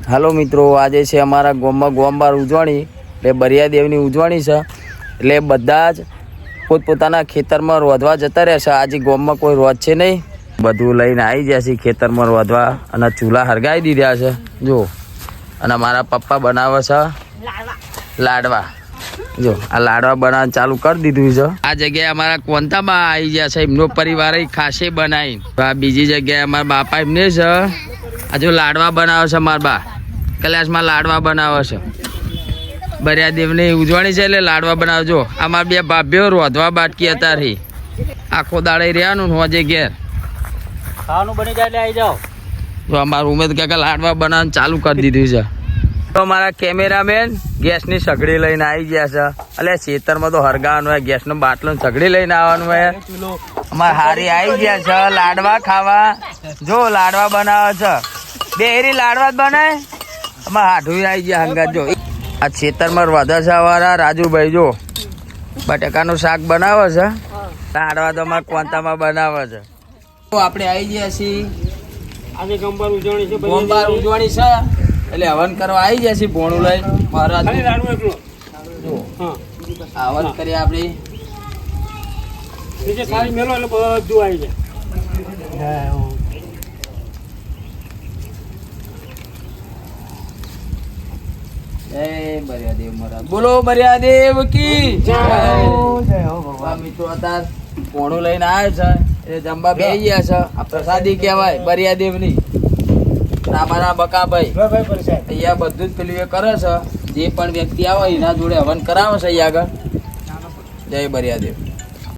હાલો મિત્રો, આજે છે અમારા ગામમાં ગોમબાર ઉજવણી એટલે બરિયાદેવની ઉજવણી છે. એટલે બધા જ પોતપોતાના ખેતરમાં રોધવા જતા રહેશે. આજે ગામમાં કોઈ રોધ છે નહીં, બધું લઈને આવી ગયા છે ખેતરમાં રોધવા અને ચૂલા હરગાવી દીધા છે જો. અને મારા પપ્પા બનાવે છે લાડવા. જો આ લાડવા બનાવવાનું ચાલુ કરી દીધું છે. આ જગ્યાએ અમારા કોંતામાં આવી ગયા છે, એમનો પરિવાર ખાસે બનાવી. આ બીજી જગ્યાએ અમારા બાપા એમને છે. આ જો લાડવા બનાવે છે, મારા બા કૈલાસમાં લાડવા બનાવે છે. બરિયાદેવની ઉજવણી છે એટલે લાડવા બનાવજો. અમારા બે ભાભીઓ રોધવા બાટકી હતા રહી, આખો દાડે રહ્યાનું હોજે ઘેર ખાવાનું બની જાય એટલે આવી જાઓ. તો અમારું ઉમેદ કાકા લાડવા બનાવવાનું ચાલુ કરી દીધું છે. તો મારા કેમેરામેન ગેસની સગડી લઈને આવી ગયા છે. એટલે ખેતરમાં તો હરગાવાનું હોય, ગેસનો બાટલો સગડી લઈને આવવાનું હોય. અમારે હારી આવી ગયા છે લાડવા ખાવા. જો લાડવા બનાવે છે, બે હેરી લાડવા જ બનાય. અમારે હાઠું આવી ગયા હંગાત. જો આ ખેતરમાં વાધા વાળા રાજુભાઈ જો બટાકાનું શાક બનાવે છે. લાડવા તો અમારે કોંતામાં બનાવે છે. તો આપણે આવી ગયા છીએ. આજે ગંબાર ઉજવણી છે, ગોમબાર ઉજવણી છે એટલે હવન કરવા આવી ગયા છીએ. ભોણું લઈ મહારાજ હવન કરીએ આપણે. નીચે સારી મેલો એટલે બધું આવી જાય. જય બરિયાદેવ મહારાજ. બોલો બરિયાદેવ કી જય. મિત્રો અત્યારે ભોણું લઈને આવ્યા છે, એ જમવા બેસી ગયા છે. આ પ્રસાદી કહેવાય બરિયાદેવની. અમારા બકાભાઈ અહીંયા બધું જ પેલું એ કરે છે. જે પણ વ્યક્તિ આવે એના જોડે હવન કરાવે છે અહીંયા આગળ. જય બરિયાદેવ.